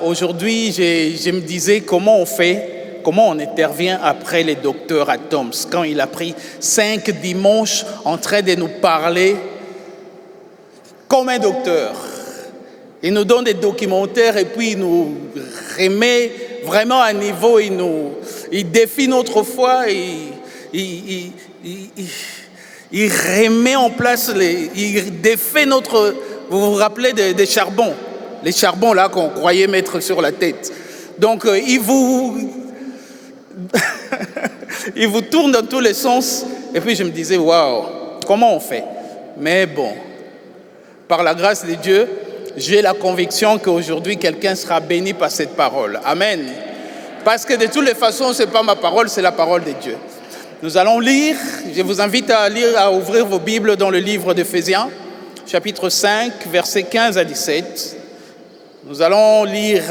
Aujourd'hui, je me disais comment on intervient après les docteurs à Toms, quand il a pris 5 dimanches en train de nous parler comme un docteur. Il nous donne des documentaires et puis il nous remet vraiment à niveau, il défie notre foi, il remet en place, il défait notre... Vous vous rappelez des charbons, les charbons là qu'on croyait mettre sur la tête. Donc il vous tourne dans tous les sens. Et puis je me disais, waouh, comment on fait? Mais bon, par la grâce de Dieu, j'ai la conviction qu'aujourd'hui, quelqu'un sera béni par cette parole. Amen. Parce que de toutes les façons, ce n'est pas ma parole, c'est la parole de Dieu. Nous allons lire, je vous invite à ouvrir vos Bibles dans le livre d'Éphésiens, chapitre 5, versets 15 à 17. Nous allons lire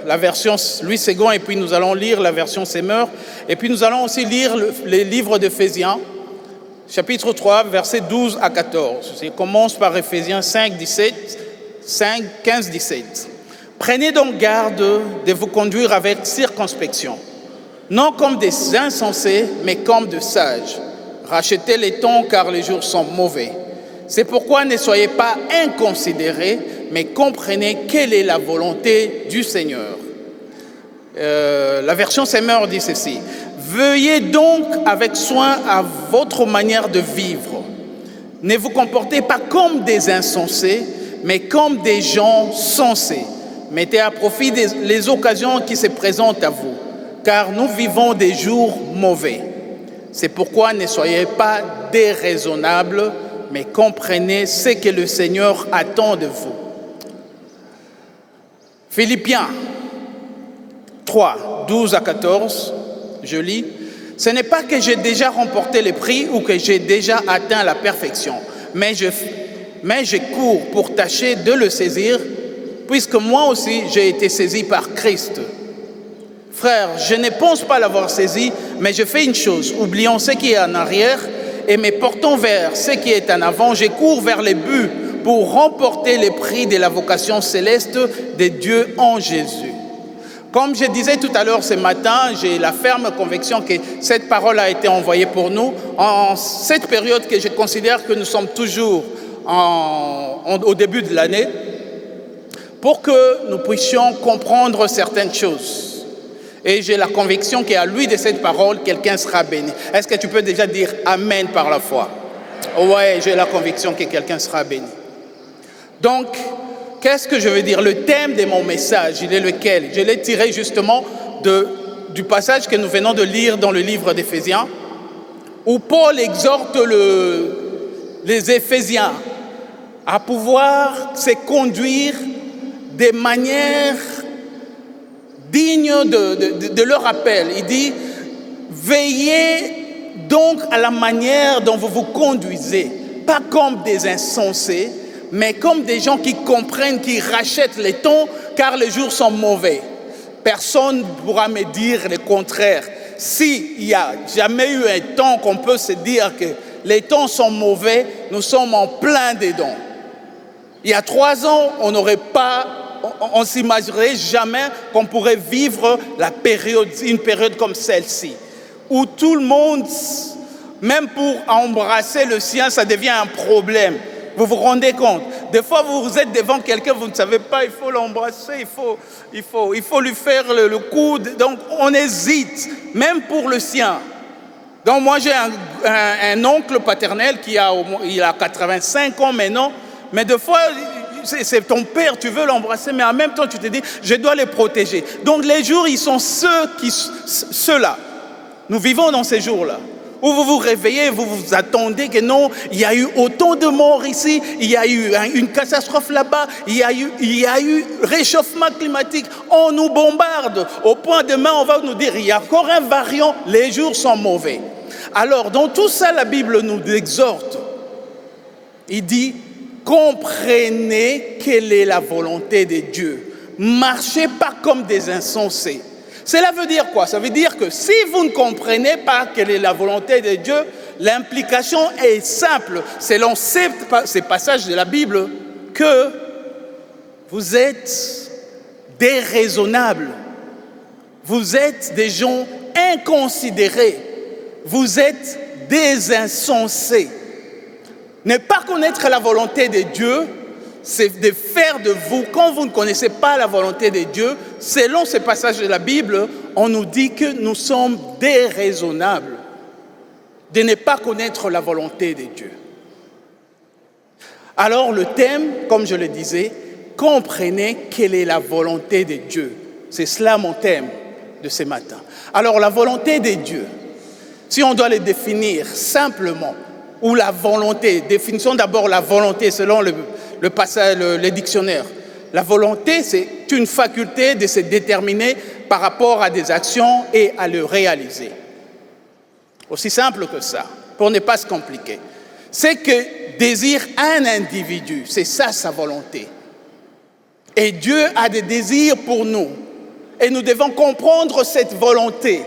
la version Louis II et puis nous allons lire la version Semeur. Et puis nous allons aussi lire les livres d'Éphésiens, chapitre 3, versets 12 à 14. Je commence par Éphésiens 5, 15, 17. Prenez donc garde de vous conduire avec circonspection, non comme des insensés, mais comme de sages. Rachetez les temps car les jours sont mauvais. C'est pourquoi ne soyez pas inconsidérés, mais comprenez quelle est la volonté du Seigneur. La version Semeur dit ceci. Veuillez donc avec soin à votre manière de vivre. Ne vous comportez pas comme des insensés, mais comme des gens sensés. Mettez à profit les occasions qui se présentent à vous, car nous vivons des jours mauvais. C'est pourquoi ne soyez pas déraisonnables, mais comprenez ce que le Seigneur attend de vous. Philippiens 3, 12 à 14, je lis. Ce n'est pas que j'ai déjà remporté le prix ou que j'ai déjà atteint la perfection, mais je cours pour tâcher de le saisir, puisque moi aussi j'ai été saisi par Christ. Frères, je ne pense pas l'avoir saisi, mais je fais une chose, oubliant ce qui est en arrière et me portant vers ce qui est en avant, je cours vers les buts pour remporter le prix de la vocation céleste de Dieu en Jésus. Comme je disais tout à l'heure ce matin, j'ai la ferme conviction que cette parole a été envoyée pour nous en cette période que je considère que nous sommes toujours au début de l'année, pour que nous puissions comprendre certaines choses. Et j'ai la conviction qu'à lui de cette parole, quelqu'un sera béni. Est-ce que tu peux déjà dire Amen par la foi? Ouais, j'ai la conviction que quelqu'un sera béni. Donc, qu'est-ce que je veux dire? Le thème de mon message, il est lequel? Je l'ai tiré justement du passage que nous venons de lire dans le livre d'Éphésiens, où Paul exhorte les Éphésiens à pouvoir se conduire de manière digne de leur appel. Il dit, veillez donc à la manière dont vous vous conduisez, pas comme des insensés, mais comme des gens qui comprennent, qui rachètent les temps, car les jours sont mauvais. Personne ne pourra me dire le contraire. S'il n'y a jamais eu un temps qu'on peut se dire que les temps sont mauvais, nous sommes en plein dedans. Il y a 3 ans, on ne s'imaginerait jamais qu'on pourrait vivre une période comme celle-ci, où tout le monde, même pour embrasser le sien, ça devient un problème. Vous vous rendez compte? Des fois, vous êtes devant quelqu'un, vous ne savez pas, il faut l'embrasser, il faut lui faire le coude. Donc, on hésite, même pour le sien. Donc, moi, j'ai un oncle paternel il a 85 ans maintenant, mais des fois, c'est ton père, tu veux l'embrasser, mais en même temps, tu te dis, je dois les protéger. Donc, les jours, ils sont ceux-là. Nous vivons dans ces jours-là, où vous vous réveillez, vous vous attendez que non, il y a eu autant de morts ici, il y a eu une catastrophe là-bas, il y a eu réchauffement climatique, on nous bombarde, au point demain on va nous dire, il y a encore un variant, les jours sont mauvais. Alors, dans tout ça, la Bible nous exhorte. Il dit, comprenez quelle est la volonté de Dieu. Marchez pas comme des insensés. Cela veut dire quoi? Ça veut dire que si vous ne comprenez pas quelle est la volonté de Dieu, l'implication est simple, selon ces passages de la Bible, que vous êtes déraisonnables. Vous êtes des gens inconsidérés. Vous êtes des insensés. Ne pas connaître la volonté de Dieu, c'est de faire de vous, quand vous ne connaissez pas la volonté de Dieu, selon ce passage de la Bible, on nous dit que nous sommes déraisonnables, de ne pas connaître la volonté de Dieu. Alors le thème, comme je le disais, comprenez quelle est la volonté de Dieu. C'est cela mon thème de ce matin. Alors la volonté de Dieu, si on doit le définir simplement, ou la volonté, définissons d'abord la volonté selon le passage, le dictionnaire. La volonté, c'est une faculté de se déterminer par rapport à des actions et à le réaliser. Aussi simple que ça, pour ne pas se compliquer. C'est que désire un individu, c'est ça sa volonté. Et Dieu a des désirs pour nous. Et nous devons comprendre cette volonté.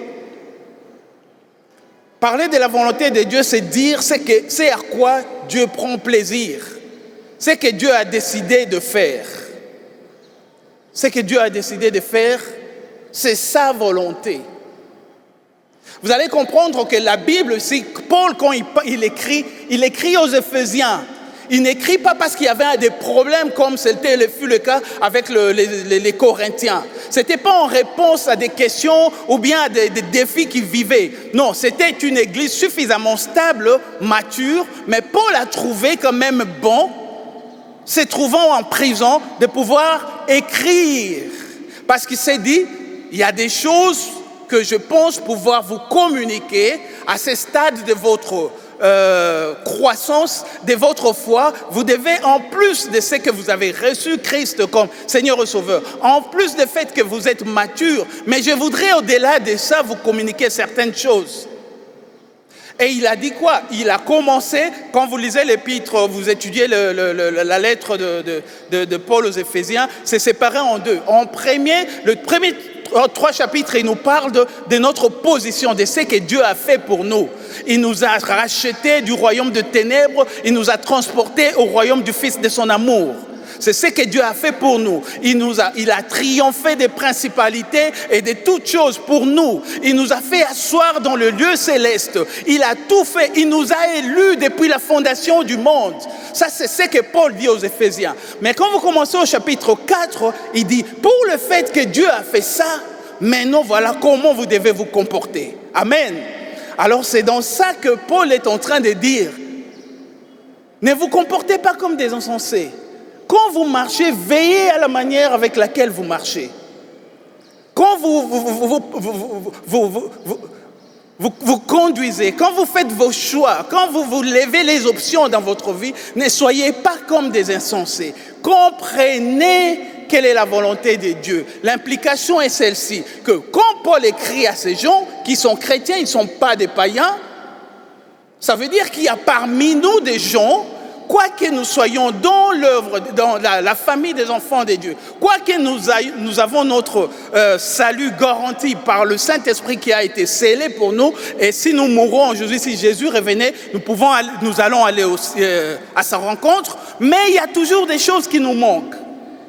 Parler de la volonté de Dieu, c'est dire c'est à quoi Dieu prend plaisir. C'est que Dieu a décidé de faire. Ce que Dieu a décidé de faire, c'est sa volonté. Vous allez comprendre que la Bible, c'est Paul, quand il écrit aux Éphésiens. Il n'écrit pas parce qu'il y avait des problèmes comme fut le cas avec les Corinthiens. Ce n'était pas en réponse à des questions ou bien à des défis qu'ils vivaient. Non, c'était une église suffisamment stable, mature, mais Paul a trouvé quand même bon, se trouvant en prison, de pouvoir écrire. Parce qu'il s'est dit, il y a des choses que je pense pouvoir vous communiquer à ce stade de votre croissance, de votre foi. Vous devez, en plus de ce que vous avez reçu Christ comme Seigneur et Sauveur, en plus du fait que vous êtes mature, mais je voudrais au-delà de ça vous communiquer certaines choses. Et il a dit quoi? Il a commencé, quand vous lisez l'épître, vous étudiez la lettre de Paul aux Éphésiens, c'est séparé en deux. Le premier 3 chapitres, il nous parle de notre position, de ce que Dieu a fait pour nous. Il nous a rachetés du royaume de ténèbres, il nous a transportés au royaume du Fils de son amour. C'est ce que Dieu a fait pour nous. Il a triomphé des principalités et de toutes choses pour nous. Il nous a fait asseoir dans le lieu céleste. Il a tout fait. Il nous a élus depuis la fondation du monde. Ça, c'est ce que Paul dit aux Éphésiens. Mais quand vous commencez au chapitre 4, il dit, pour le fait que Dieu a fait ça, maintenant voilà comment vous devez vous comporter. Amen. Alors c'est dans ça que Paul est en train de dire, ne vous comportez pas comme des insensés. Quand vous marchez, veillez à la manière avec laquelle vous marchez. Quand vous conduisez, quand vous faites vos choix, quand vous levez les options dans votre vie, ne soyez pas comme des insensés. Comprenez quelle est la volonté de Dieu. L'implication est celle-ci, que quand Paul écrit à ces gens qui sont chrétiens, ils ne sont pas des païens, ça veut dire qu'il y a parmi nous des gens, quoique nous soyons dans l'œuvre, dans la famille des enfants de Dieu, quoique nous avons notre salut garanti par le Saint-Esprit qui a été scellé pour nous, et si nous mourons aujourd'hui, si Jésus revenait, nous allons aller à sa rencontre, mais il y a toujours des choses qui nous manquent.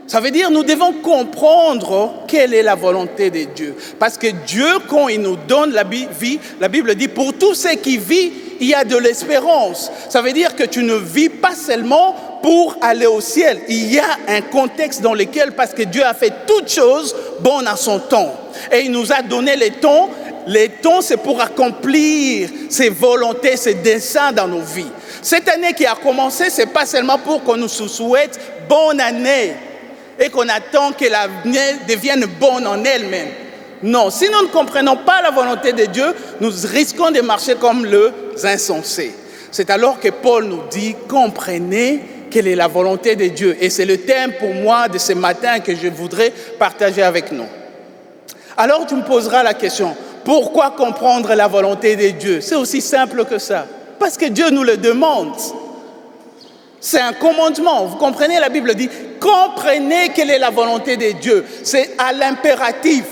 Ça veut dire que nous devons comprendre quelle est la volonté de Dieu. Parce que Dieu, quand il nous donne la vie, la Bible dit, pour tous ceux qui vivent, il y a de l'espérance. Ça veut dire que tu ne vis pas seulement pour aller au ciel. Il y a un contexte dans lequel, parce que Dieu a fait toutes choses bonnes à son temps. Et il nous a donné les temps. Les temps, c'est pour accomplir ses volontés, ses desseins dans nos vies. Cette année qui a commencé, ce n'est pas seulement pour qu'on nous souhaite bonne année et qu'on attend que l'année devienne bonne en elle-même. Non, si nous ne comprenons pas la volonté de Dieu, nous risquons de marcher comme les insensés. C'est alors que Paul nous dit, comprenez quelle est la volonté de Dieu. Et c'est le thème pour moi de ce matin que je voudrais partager avec nous. Alors tu me poseras la question, pourquoi comprendre la volonté de Dieu? C'est aussi simple que ça. Parce que Dieu nous le demande. C'est un commandement. Vous comprenez, la Bible dit, comprenez quelle est la volonté de Dieu. C'est à l'impératif.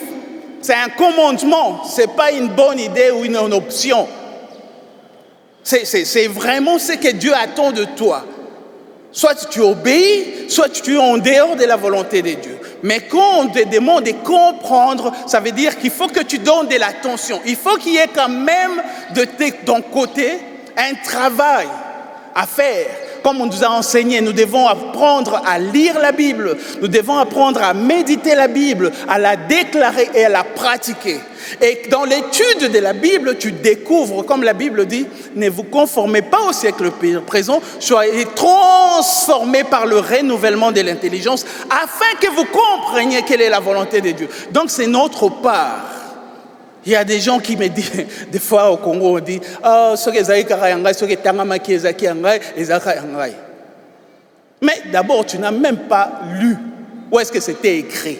C'est un commandement. Ce n'est pas une bonne idée ou une option. C'est vraiment ce que Dieu attend de toi. Soit tu obéis, soit tu es en dehors de la volonté de Dieu. Mais quand on te demande de comprendre, ça veut dire qu'il faut que tu donnes de l'attention. Il faut qu'il y ait quand même de ton côté un travail à faire. Comme on nous a enseigné, nous devons apprendre à lire la Bible, nous devons apprendre à méditer la Bible, à la déclarer et à la pratiquer. Et dans l'étude de la Bible, tu découvres, comme la Bible dit, ne vous conformez pas au siècle présent, soyez transformés par le renouvellement de l'intelligence, afin que vous compreniez quelle est la volonté de Dieu. Donc c'est notre part. Il y a des gens qui me disent, des fois au Congo, on dit, mais d'abord, tu n'as même pas lu où est-ce que c'était écrit.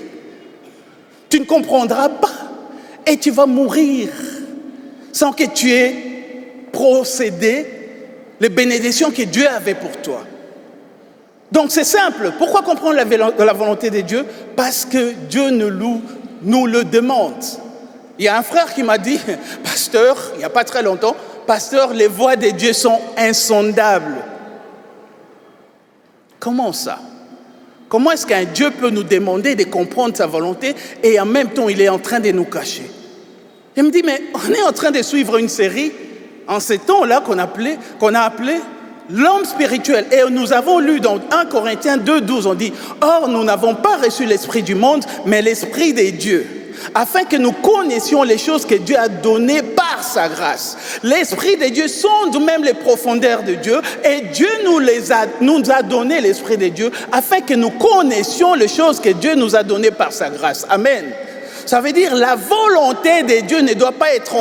Tu ne comprendras pas et tu vas mourir sans que tu aies procédé les bénédictions que Dieu avait pour toi. Donc c'est simple. Pourquoi comprendre la volonté de Dieu? Parce que Dieu nous le demande. Il y a un frère qui m'a dit, pasteur, il n'y a pas très longtemps, pasteur, les voies de Dieu sont insondables. Comment ça? Comment est-ce qu'un Dieu peut nous demander de comprendre sa volonté et en même temps il est en train de nous cacher? Il me dit, mais on est en train de suivre une série en ces temps-là qu'on a appelé l'homme spirituel. Et nous avons lu dans 1 Corinthiens 2,12, on dit, or nous n'avons pas reçu l'esprit du monde, mais l'esprit des dieux, afin que nous connaissions les choses que Dieu a données par sa grâce. L'Esprit de Dieu sonde même les profondeurs de Dieu et Dieu nous a donné l'Esprit de Dieu afin que nous connaissions les choses que Dieu nous a données par sa grâce. Amen. Ça veut dire la volonté de Dieu ne doit pas être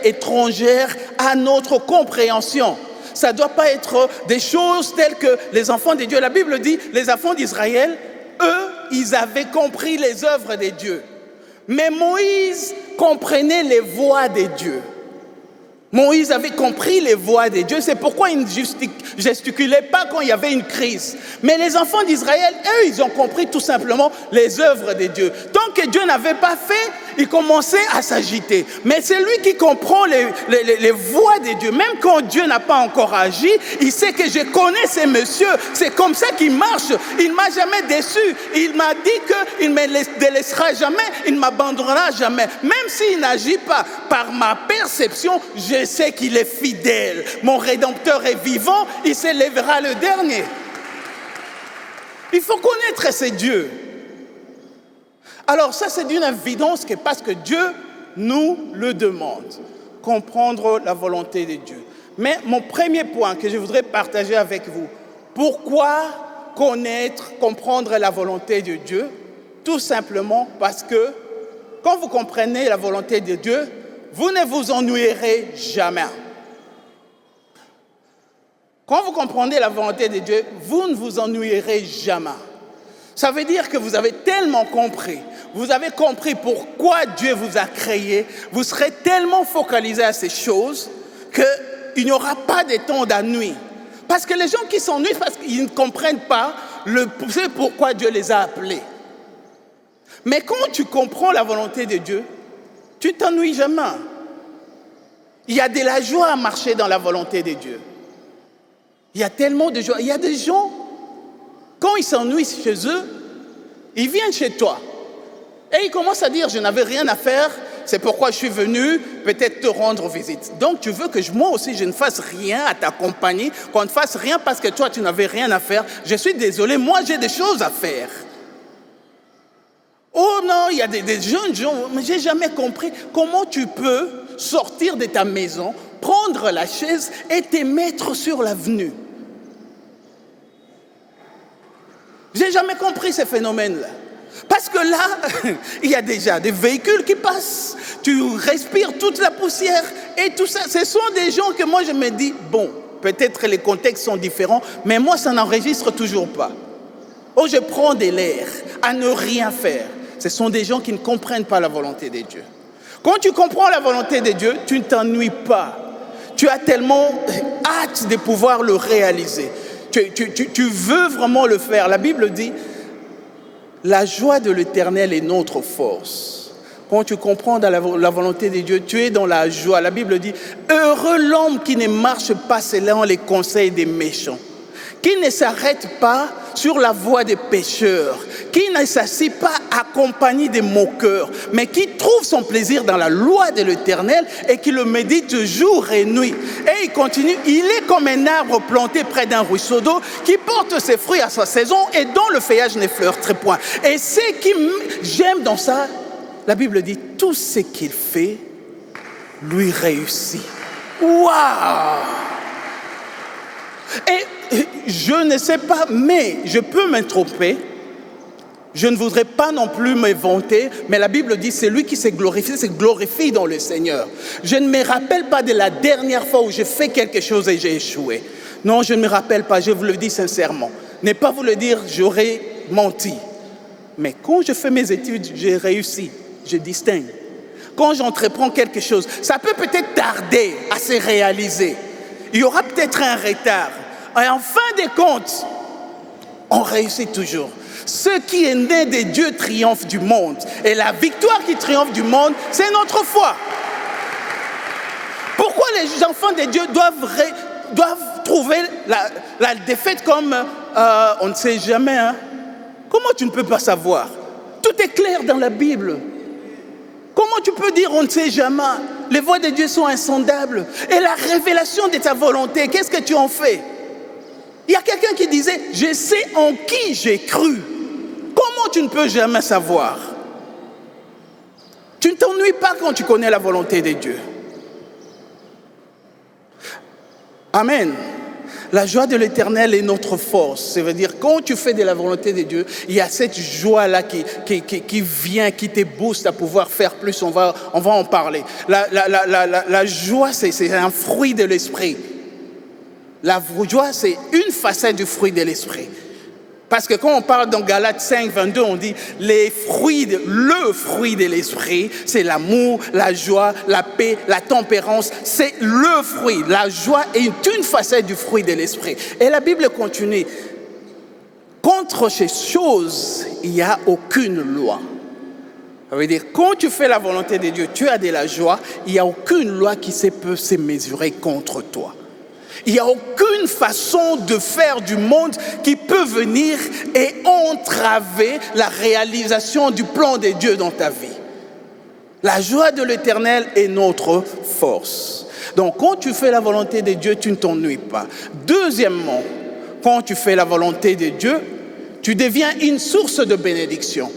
étrangère à notre compréhension. Ça ne doit pas être des choses telles que les enfants de Dieu. La Bible dit, les enfants d'Israël, eux, ils avaient compris les œuvres de Dieu. Mais Moïse comprenait les voies de Dieu. Moïse avait compris les voies de Dieu. C'est pourquoi il ne gesticulait pas quand il y avait une crise. Mais les enfants d'Israël, eux, ils ont compris tout simplement les œuvres de Dieu. Tant que Dieu n'avait pas fait, ils commençaient à s'agiter. Mais c'est lui qui comprend les voies de Dieu. Même quand Dieu n'a pas encore agi, il sait que je connais ces messieurs. C'est comme ça qu'il marche. Il ne m'a jamais déçu. Il m'a dit qu'il ne me délaissera jamais. Il ne m'abandonnera jamais. Même s'il n'agit pas par ma perception, je sais qu'il est fidèle. Mon Rédempteur est vivant. Il s'élèvera le dernier. Il faut connaître ces dieux. Alors ça, c'est d'une évidence que parce que Dieu nous le demande, comprendre la volonté de Dieu. Mais mon premier point que je voudrais partager avec vous, pourquoi comprendre la volonté de Dieu? Tout simplement parce que quand vous comprenez la volonté de Dieu, vous ne vous ennuierez jamais. Quand vous comprenez la volonté de Dieu, vous ne vous ennuierez jamais. Ça veut dire que vous avez tellement compris, vous avez compris pourquoi Dieu vous a créé, vous serez tellement focalisé à ces choses qu'il n'y aura pas de temps d'ennui. Parce que les gens qui s'ennuient, parce qu'ils ne comprennent pas c'est pourquoi Dieu les a appelés. Mais quand tu comprends la volonté de Dieu, tu ne t'ennuies jamais. Il y a de la joie à marcher dans la volonté de Dieu. Il y a tellement de joie. Il y a des gens, quand ils s'ennuient chez eux, ils viennent chez toi. Et ils commencent à dire, je n'avais rien à faire, c'est pourquoi je suis venu peut-être te rendre visite. Donc tu veux que moi aussi je ne fasse rien à ta compagnie, qu'on ne fasse rien parce que toi tu n'avais rien à faire. Je suis désolé, moi j'ai des choses à faire. Oh non, il y a des jeunes gens, mais je n'ai jamais compris comment tu peux sortir de ta maison, prendre la chaise et te mettre sur l'avenue. Je n'ai jamais compris ces phénomènes-là. Parce que là, il y a déjà des véhicules qui passent, tu respires toute la poussière et tout ça. Ce sont des gens que moi je me dis, bon, peut-être les contextes sont différents, mais moi ça n'enregistre toujours pas. Oh, je prends de l'air à ne rien faire. Ce sont des gens qui ne comprennent pas la volonté de Dieu. Quand tu comprends la volonté de Dieu, tu ne t'ennuies pas. Tu as tellement hâte de pouvoir le réaliser. Tu veux vraiment le faire. La Bible dit, la joie de l'Éternel est notre force. Quand tu comprends la volonté de Dieu, tu es dans la joie. La Bible dit, heureux l'homme qui ne marche pas selon les conseils des méchants, qui ne s'arrête pas sur la voie des pécheurs, qui ne s'assied pas accompagné des moqueurs, mais qui trouve son plaisir dans la loi de l'Éternel et qui le médite jour et nuit. Et il continue, il est comme un arbre planté près d'un ruisseau d'eau qui porte ses fruits à sa saison et dont le feuillage n'effleure point. Et ce qui j'aime dans ça, la Bible dit, tout ce qu'il fait lui réussit. Waouh! Et je ne sais pas, mais je peux me tromper. Je ne voudrais pas non plus me vanter, mais la Bible dit, c'est lui qui s'est glorifié dans le Seigneur. Je ne me rappelle pas de la dernière fois où j'ai fait quelque chose et j'ai échoué. Non, je ne me rappelle pas, je vous le dis sincèrement. Ne pas vous le dire, j'aurais menti. Mais quand je fais mes études, j'ai réussi, je distingue. Quand j'entreprends quelque chose, ça peut peut-être tarder à se réaliser. Il y aura peut-être un retard. Et en fin de compte, on réussit toujours. Ce qui est né de Dieu triomphe du monde. Et la victoire qui triomphe du monde, c'est notre foi. Pourquoi les enfants de Dieu doivent trouver la défaite comme on ne sait jamais, hein? Comment tu ne peux pas savoir? Tout est clair dans la Bible. Comment tu peux dire on ne sait jamais? Les voies de Dieu sont insondables. Et la révélation de ta volonté, qu'est-ce que tu en fais? Il y a quelqu'un qui disait, je sais en qui j'ai cru. Comment tu ne peux jamais savoir? Tu ne t'ennuies pas quand tu connais la volonté de Dieu. Amen. La joie de l'Éternel est notre force. Ça veut dire, quand tu fais de la volonté de Dieu, il y a cette joie-là qui vient, qui te booste à pouvoir faire plus. On va en parler. La joie, c'est un fruit de l'esprit. La joie, c'est une facette du fruit de l'esprit. Parce que quand on parle dans Galates 5, 22, on dit le fruit de l'esprit, c'est l'amour, la joie, la paix, la tempérance. C'est le fruit. La joie est une facette du fruit de l'esprit. Et la Bible continue. Contre ces choses, il n'y a aucune loi. Ça veut dire, quand tu fais la volonté de Dieu, tu as de la joie, il n'y a aucune loi qui peut se mesurer contre toi. Il n'y a aucune façon de faire du monde qui peut venir et entraver la réalisation du plan de Dieu dans ta vie. La joie de l'Éternel est notre force. Donc, quand tu fais la volonté de Dieu, tu ne t'ennuies pas. Deuxièmement, quand tu fais la volonté de Dieu, tu deviens une source de bénédiction.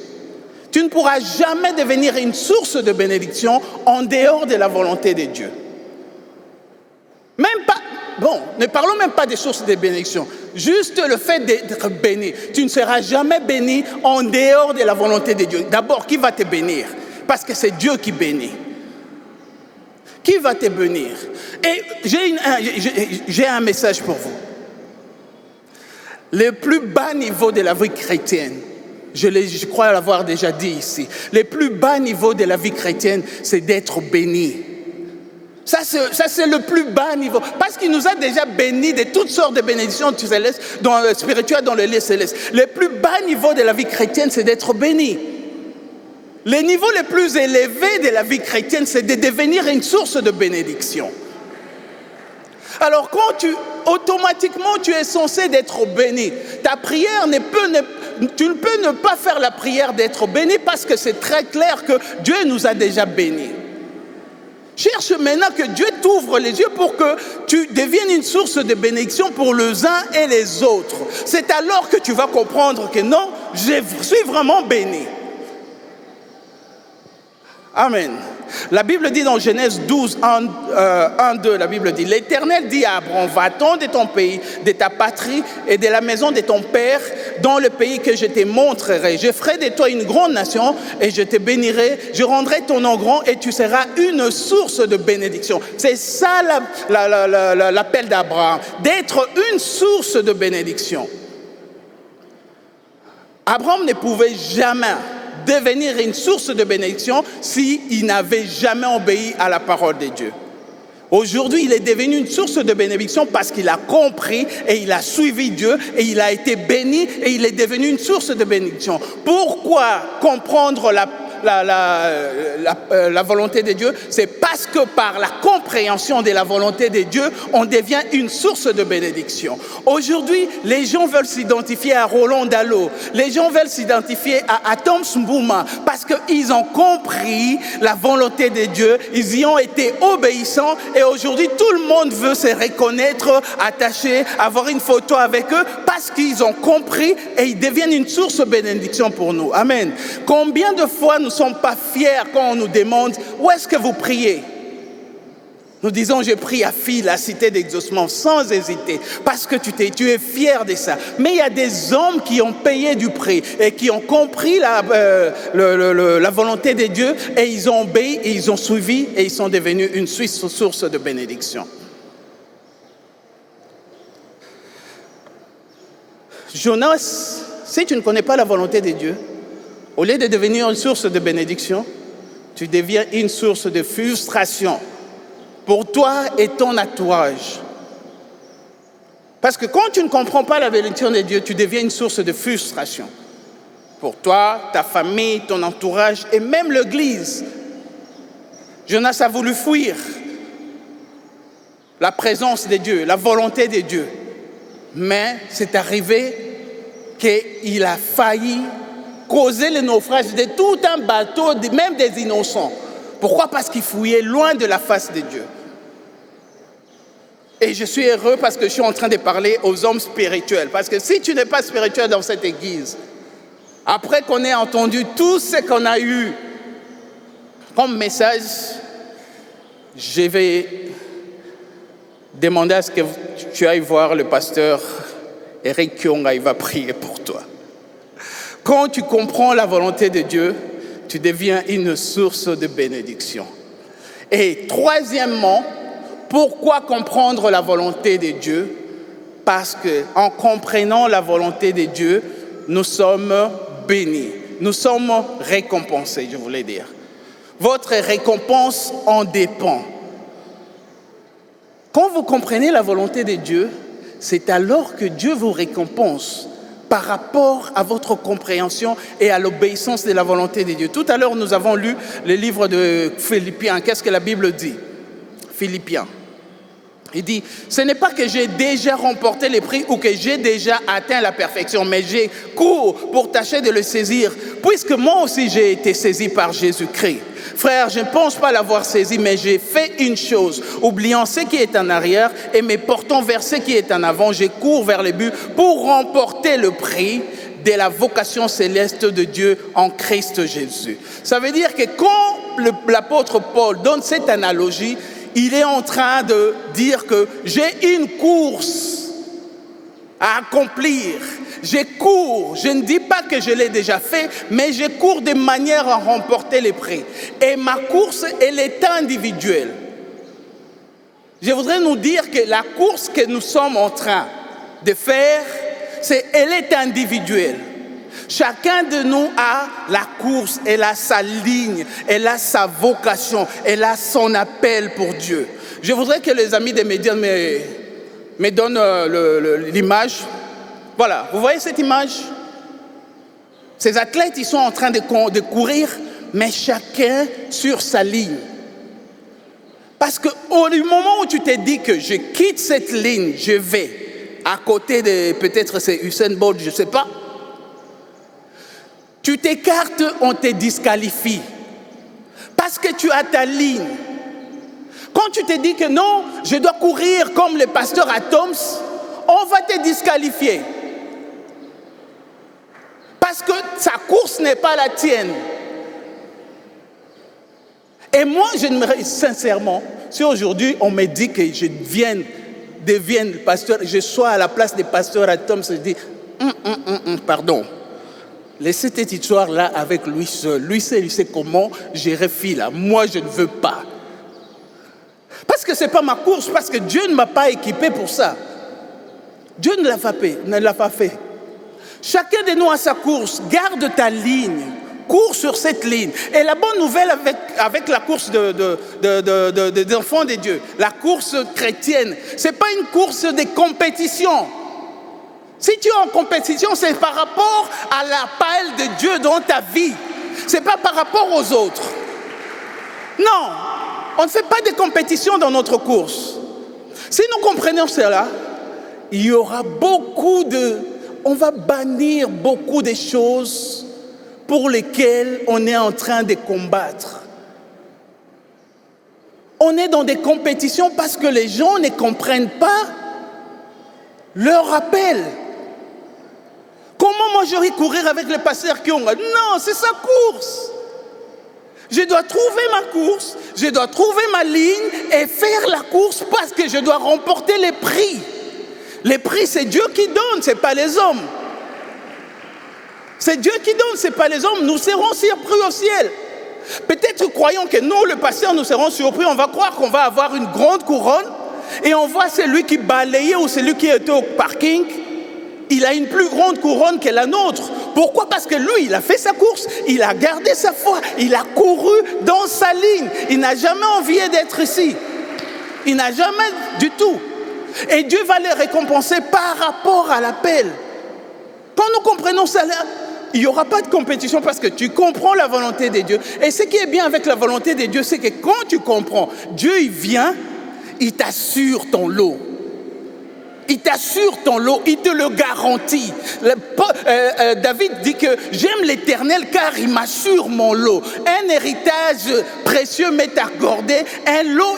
Tu ne pourras jamais devenir une source de bénédiction en dehors de la volonté de Dieu. Même pas. Bon, ne parlons même pas des sources de bénédiction. Juste le fait d'être béni. Tu ne seras jamais béni en dehors de la volonté de Dieu. D'abord, qui va te bénir? Parce que c'est Dieu qui bénit. Qui va te bénir? Et j'ai un message pour vous. Le plus bas niveau de la vie chrétienne, je crois l'avoir déjà dit ici, le plus bas niveau de la vie chrétienne, c'est d'être béni. Ça, c'est le plus bas niveau. Parce qu'il nous a déjà bénis de toutes sortes de bénédictions célestes, spirituelles dans le lieu céleste. Le plus bas niveau de la vie chrétienne, c'est d'être béni. Le niveau le plus élevé de la vie chrétienne, c'est de devenir une source de bénédiction. Alors, automatiquement, tu es censé d'être béni. Ta prière tu ne peux ne pas faire la prière d'être béni parce que c'est très clair que Dieu nous a déjà bénis. Cherche maintenant que Dieu t'ouvre les yeux pour que tu deviennes une source de bénédiction pour les uns et les autres. C'est alors que tu vas comprendre que non, je suis vraiment béni. Amen. La Bible dit dans Genèse 12, 1, 2, la Bible dit, l'Éternel dit à Abraham, va-t'en de ton pays, de ta patrie et de la maison de ton père, dans le pays que je te montrerai. Je ferai de toi une grande nation et je te bénirai, je rendrai ton nom grand et tu seras une source de bénédiction. C'est ça l'appel d'Abraham, d'être une source de bénédiction. Abraham ne pouvait jamais devenir une source de bénédiction s'il n'avait jamais obéi à la parole de Dieu. Aujourd'hui, il est devenu une source de bénédiction parce qu'il a compris et il a suivi Dieu et il a été béni et il est devenu une source de bénédiction. Pourquoi comprendre la volonté de Dieu, c'est parce que par la compréhension de la volonté de Dieu, on devient une source de bénédiction. Aujourd'hui, les gens veulent s'identifier à Roland Dallot, les gens veulent s'identifier à Tom Mbouma, parce qu'ils ont compris la volonté de Dieu, ils y ont été obéissants, et aujourd'hui, tout le monde veut se reconnaître, attaché, avoir une photo avec eux, parce qu'ils ont compris et ils deviennent une source de bénédiction pour nous. Amen. Combien de fois nous ne sommes pas fiers quand on nous demande où est-ce que vous priez? Nous disons, je prie à Fille, la cité d'exaucement, sans hésiter, parce que tu es fier de ça. Mais il y a des hommes qui ont payé du prix et qui ont compris la volonté de Dieu, et ils ont obéi, et ils ont suivi, et ils sont devenus une source de bénédiction. Jonas, si tu ne connais pas la volonté de Dieu, au lieu de devenir une source de bénédiction, tu deviens une source de frustration pour toi et ton entourage. Parce que quand tu ne comprends pas la bénédiction de Dieu, tu deviens une source de frustration pour toi, ta famille, ton entourage et même l'Église. Jonas a voulu fuir la présence de Dieu, la volonté de Dieu. Mais c'est arrivé qu'il a failli causer le naufrage de tout un bateau, même des innocents. Pourquoi? Parce qu'il fouillait loin de la face de Dieu. Et je suis heureux parce que je suis en train de parler aux hommes spirituels. Parce que si tu n'es pas spirituel dans cette église, après qu'on ait entendu tout ce qu'on a eu comme message, je vais demander à ce que tu ailles voir le pasteur Eric Kyonga, il va prier pour toi. Quand tu comprends la volonté de Dieu, tu deviens une source de bénédiction. Et troisièmement, pourquoi comprendre la volonté de Dieu? Parce qu'en comprenant la volonté de Dieu, nous sommes bénis, nous sommes récompensés, je voulais dire. Votre récompense en dépend. Quand vous comprenez la volonté de Dieu, c'est alors que Dieu vous récompense par rapport à votre compréhension et à l'obéissance de la volonté de Dieu. Tout à l'heure, nous avons lu le livre de Philippiens. Qu'est-ce que la Bible dit? Philippiens. Il dit, ce n'est pas que j'ai déjà remporté les prix ou que j'ai déjà atteint la perfection, mais j'ai cours pour tâcher de le saisir, puisque moi aussi j'ai été saisi par Jésus-Christ. Frère, je ne pense pas l'avoir saisi, mais j'ai fait une chose, oubliant ce qui est en arrière et me portant vers ce qui est en avant, je cours vers le but pour remporter le prix de la vocation céleste de Dieu en Christ Jésus. Ça veut dire que quand l'apôtre Paul donne cette analogie, il est en train de dire que j'ai une course à accomplir. Je cours, je ne dis pas que je l'ai déjà fait, mais je cours de manière à remporter les prix. Et ma course, elle est individuelle. Je voudrais nous dire que la course que nous sommes en train de faire, elle est individuelle. Chacun de nous a la course, elle a sa ligne, elle a sa vocation, elle a son appel pour Dieu. Je voudrais que les amis des médias me donnent l'image. Voilà, vous voyez cette image? Ces athlètes, ils sont en train de courir, mais chacun sur sa ligne. Parce qu'au moment où tu t'es dit que je quitte cette ligne, je vais à côté de, peut-être c'est Usain Bolt, je ne sais pas, tu t'écartes, on te disqualifie. Parce que tu as ta ligne. Quand tu te dis que non, je dois courir comme le pasteur Atoms, on va te disqualifier. Parce que sa course n'est pas la tienne. Et moi, j'aimerais sincèrement, si aujourd'hui on me dit que je devienne pasteur, je sois à la place des pasteurs Atoms, je dis, pardon. Laissez cette histoire-là avec lui seul. Lui sait comment gérer fille-là. Moi, je ne veux pas. Parce que ce n'est pas ma course, parce que Dieu ne m'a pas équipé pour ça. Dieu ne l'a pas fait. Chacun de nous a sa course. Garde ta ligne. Cours sur cette ligne. Et la bonne nouvelle avec la course des enfants de Dieu, la course chrétienne, ce n'est pas une course de compétition. Si tu es en compétition, c'est par rapport à l'appel de Dieu dans ta vie. Ce n'est pas par rapport aux autres. Non, on ne fait pas de compétition dans notre course. Si nous comprenons cela, il y aura on va bannir beaucoup de choses pour lesquelles on est en train de combattre. On est dans des compétitions parce que les gens ne comprennent pas leur appel. Comment moi j'aurais courir avec le pasteur Kyonga? Non, c'est sa course. Je dois trouver ma course, je dois trouver ma ligne et faire la course parce que je dois remporter les prix. Les prix, c'est Dieu qui donne, ce n'est pas les hommes. C'est Dieu qui donne, ce n'est pas les hommes. Nous serons surpris au ciel. Peut-être croyons que nous, le pasteur, nous serons surpris. On va croire qu'on va avoir une grande couronne et on voit celui qui balayait ou celui qui était au parking. Il a une plus grande couronne que la nôtre. Pourquoi? Parce que lui, il a fait sa course, il a gardé sa foi, il a couru dans sa ligne. Il n'a jamais envié d'être ici. Il n'a jamais du tout. Et Dieu va les récompenser par rapport à l'appel. Quand nous comprenons cela, il n'y aura pas de compétition parce que tu comprends la volonté de Dieu. Et ce qui est bien avec la volonté de Dieu, c'est que quand tu comprends, Dieu il vient, il t'assure ton lot. Il t'assure ton lot, il te le garantit. David dit que j'aime l'Éternel car il m'assure mon lot. Un héritage précieux m'est accordé, un lot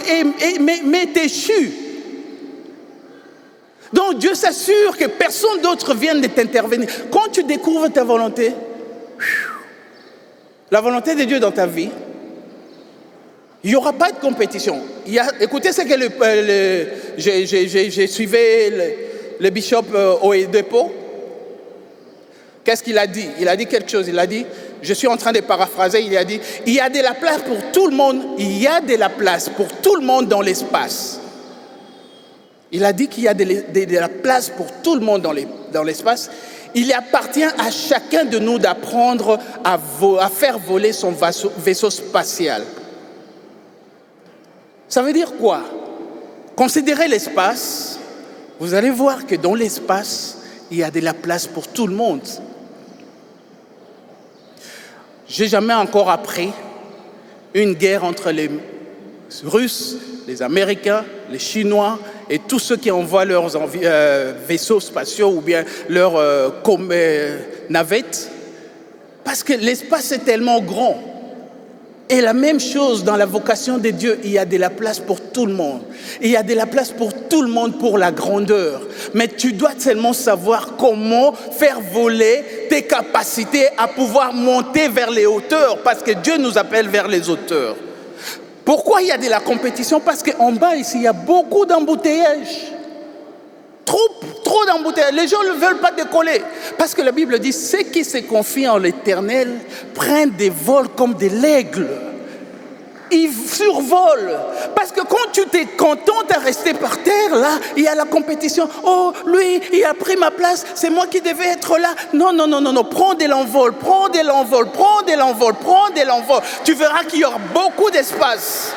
m'est échu. Donc Dieu s'assure que personne d'autre vienne de t'intervenir. Quand tu découvres ta volonté, la volonté de Dieu dans ta vie, il n'y aura pas de compétition. Écoutez ce que j'ai suivi le bishop Oyedepo. Qu'est-ce qu'il a dit? Il a dit quelque chose. Il a dit, je suis en train de paraphraser, il a dit, il y a de la place pour tout le monde, il y a de la place pour tout le monde dans l'espace. Il a dit qu'il y a de la place pour tout le monde dans l'espace. Il appartient à chacun de nous d'apprendre à faire voler son vaisseau spatial. Ça veut dire quoi? Considérez l'espace. Vous allez voir que dans l'espace, il y a de la place pour tout le monde. Je n'ai jamais encore appris une guerre entre les Russes, les Américains, les Chinois et tous ceux qui envoient leurs vaisseaux spatiaux ou bien leurs navettes. Parce que l'espace est tellement grand. Et la même chose dans la vocation de Dieu, il y a de la place pour tout le monde. Il y a de la place pour tout le monde pour la grandeur. Mais tu dois seulement savoir comment faire voler tes capacités à pouvoir monter vers les hauteurs. Parce que Dieu nous appelle vers les hauteurs. Pourquoi il y a de la compétition? Parce qu'en bas ici, il y a beaucoup d'embouteillages. Trop d'embouteillages. Les gens ne veulent pas décoller. Parce que la Bible dit, ceux qui se confient en l'Éternel prennent des vols comme de l'aigle. Ils survolent. Parce que quand tu t'es content à rester par terre, là, il y a la compétition. Oh, lui, il a pris ma place, c'est moi qui devais être là. Non. Prends de l'envol. Tu verras qu'il y aura beaucoup d'espace.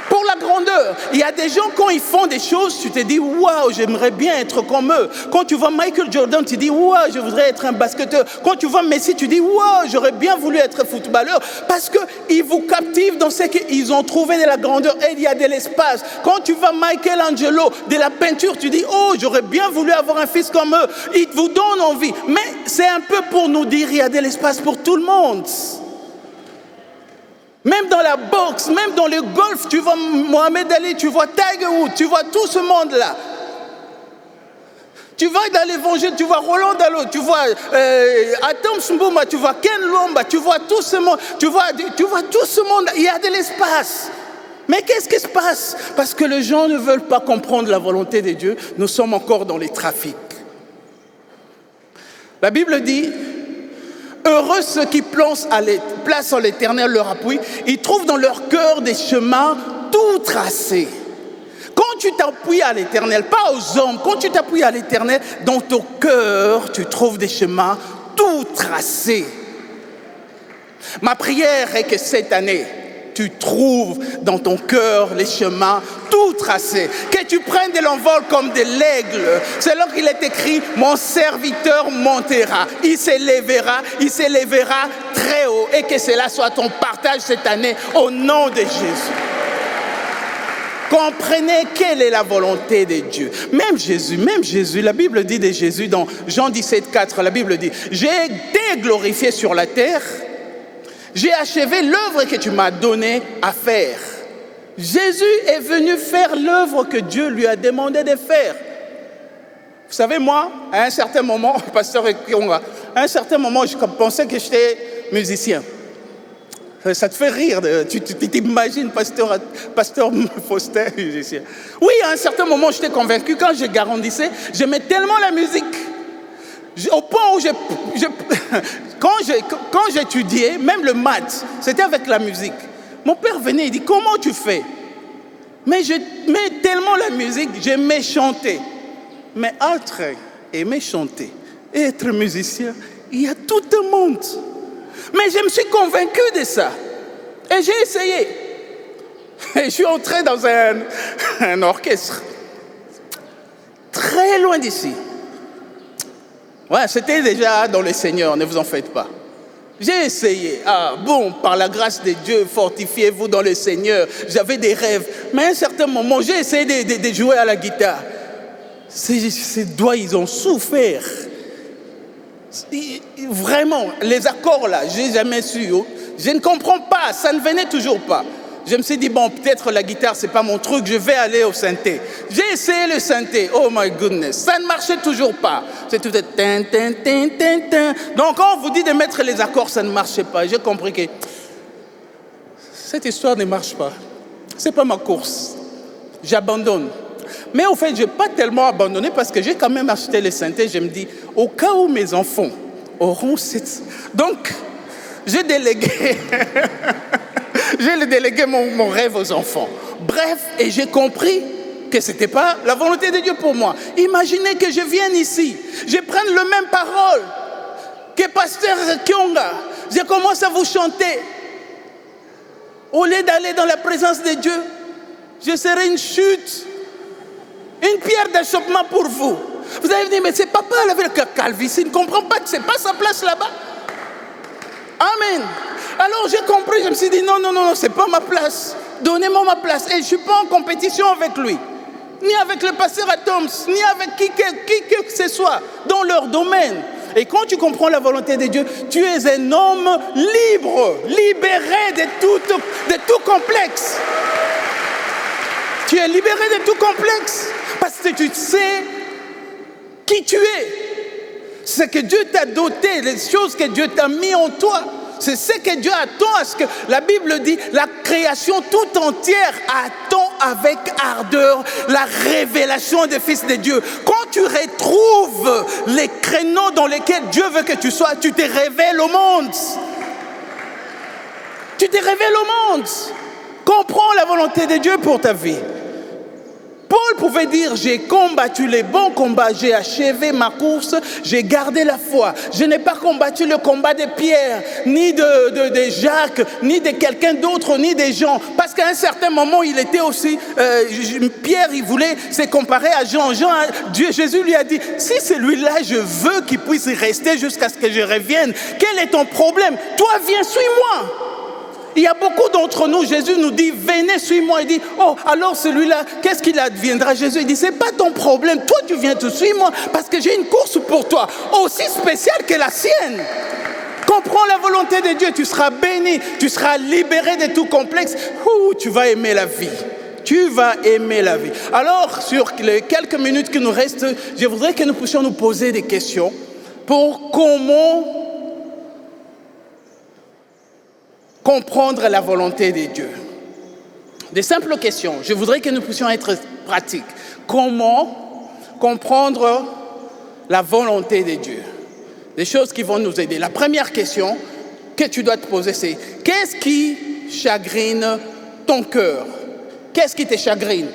Pour la grandeur, il y a des gens quand ils font des choses, tu te dis waouh, j'aimerais bien être comme eux. Quand tu vois Michael Jordan, tu dis waouh, je voudrais être un basketteur. Quand tu vois Messi, tu dis waouh, j'aurais bien voulu être footballeur. Parce qu'ils vous captivent dans ce qu'ils ont trouvé de la grandeur et il y a de l'espace. Quand tu vois Michelangelo, de la peinture, tu dis oh, j'aurais bien voulu avoir un fils comme eux. Ils vous donnent envie. Mais c'est un peu pour nous dire il y a de l'espace pour tout le monde. Même dans la boxe, même dans le golf, tu vois Mohamed Ali, tu vois Tiger Woods, tu vois tout ce monde-là. Tu vas dans l'évangile, tu vois Roland Dallot, tu vois Atom Sumbouma, tu vois Ken Lomba, tu vois tout ce monde, tu vois tout ce monde, il y a de l'espace. Mais qu'est-ce qui se passe? Parce que les gens ne veulent pas comprendre la volonté de Dieu, nous sommes encore dans les trafics. La Bible dit, heureux ceux qui placent en l'Éternel leur appui, ils trouvent dans leur cœur des chemins tout tracés. Quand tu t'appuies à l'Éternel, pas aux hommes, quand tu t'appuies à l'Éternel, dans ton cœur, tu trouves des chemins tout tracés. Ma prière est que cette année, tu trouves dans ton cœur les chemins tout tracés. Que tu prennes de l'envol comme de l'aigle. C'est là qu'il est écrit, mon serviteur montera. Il s'élèvera très haut. Et que cela soit ton partage cette année au nom de Jésus. Comprenez quelle est la volonté de Dieu. Même Jésus, la Bible dit de Jésus dans Jean 17, 4, la Bible dit, j'ai été glorifié sur la terre, j'ai achevé l'œuvre que tu m'as donnée à faire. Jésus est venu faire l'œuvre que Dieu lui a demandé de faire. Vous savez, moi, à un certain moment, pasteur Kionga, à un certain moment, je pensais que j'étais musicien. Ça te fait rire, tu t'imagines pasteur Faustin, musicien. Oui, à un certain moment, j'étais convaincu, quand je grandissais, j'aimais tellement la musique. Au point où quand j'étudiais, même le maths, c'était avec la musique. Mon père venait, il dit, comment tu fais? Mais j'aimais tellement la musique, j'aimais chanter. Mais entre aimer chanter et être musicien, il y a tout un monde. Mais je me suis convaincu de ça. Et j'ai essayé. Et je suis entré dans un orchestre. Très loin d'ici. Ouais, c'était déjà dans le Seigneur, ne vous en faites pas. J'ai essayé. Ah bon, par la grâce de Dieu, fortifiez-vous dans le Seigneur. J'avais des rêves. Mais à un certain moment, j'ai essayé de jouer à la guitare. Ces doigts, ils ont souffert. Vraiment, les accords là, je n'ai jamais su. Je ne comprends pas, ça ne venait toujours pas. Je me suis dit, bon, peut-être la guitare, ce n'est pas mon truc, je vais aller au synthé. J'ai essayé le synthé, oh my goodness, ça ne marchait toujours pas. C'est tout de tin, tin, tin, tin, tin. Donc, quand on vous dit de mettre les accords, ça ne marchait pas. J'ai compris que cette histoire ne marche pas. Ce n'est pas ma course. J'abandonne. Mais au fait, je n'ai pas tellement abandonné parce que j'ai quand même acheté le synthé. Je me dis, au cas où mes enfants auront cette... Donc, j'ai délégué... j'ai délégué mon rêve aux enfants. Bref, et j'ai compris que ce n'était pas la volonté de Dieu pour moi. Imaginez que je vienne ici, je prenne le même parole que pasteur Kionga. Je commence à vous chanter. Au lieu d'aller dans la présence de Dieu, je serai une chute. Une pierre d'achoppement pour vous. Vous allez me dire, mais c'est papa avec le Calvis, il ne comprend pas que ce n'est pas sa place là-bas. Amen. Alors j'ai compris, je me suis dit, non, ce n'est pas ma place. Donnez-moi ma place. Et je ne suis pas en compétition avec lui. Ni avec le pasteur Atoms, ni avec qui que ce soit, dans leur domaine. Et quand tu comprends la volonté de Dieu, tu es un homme libre, libéré de tout complexe. Tu es libéré de tout complexe parce que tu sais qui tu es. Ce que Dieu t'a doté, les choses que Dieu t'a mis en toi. C'est ce que Dieu attend à ce que la Bible dit, la création tout entière attend avec ardeur la révélation des fils de Dieu. Quand tu retrouves les créneaux dans lesquels Dieu veut que tu sois, tu te révèles au monde. Tu te révèles au monde. Comprends la volonté de Dieu pour ta vie. Paul pouvait dire, j'ai combattu les bons combats, j'ai achevé ma course, j'ai gardé la foi. Je n'ai pas combattu le combat de Pierre, ni de Jacques, ni de quelqu'un d'autre, ni des gens. Parce qu'à un certain moment, il était aussi, Pierre, il voulait se comparer à Jean. Jésus lui a dit, si celui-là, je veux qu'il puisse rester jusqu'à ce que je revienne, quel est ton problème? Toi, viens, suis-moi. Il y a beaucoup d'entre nous, Jésus nous dit, venez, suis-moi. Il dit, oh, alors celui-là, qu'est-ce qu'il adviendra? Jésus, il dit, c'est pas ton problème. Toi, tu viens te suivre moi parce que j'ai une course pour toi, aussi spéciale que la sienne. Comprends la volonté de Dieu, tu seras béni, tu seras libéré de tout complexe. Tu vas aimer la vie. Tu vas aimer la vie. Alors, sur les quelques minutes qui nous restent, je voudrais que nous puissions nous poser des questions pour comment comprendre la volonté de Dieu. Des simples questions. Je voudrais que nous puissions être pratiques. Comment comprendre la volonté de Dieu? Des choses qui vont nous aider. La première question que tu dois te poser, c'est qu'est-ce qui chagrine ton cœur? Qu'est-ce qui te chagrine?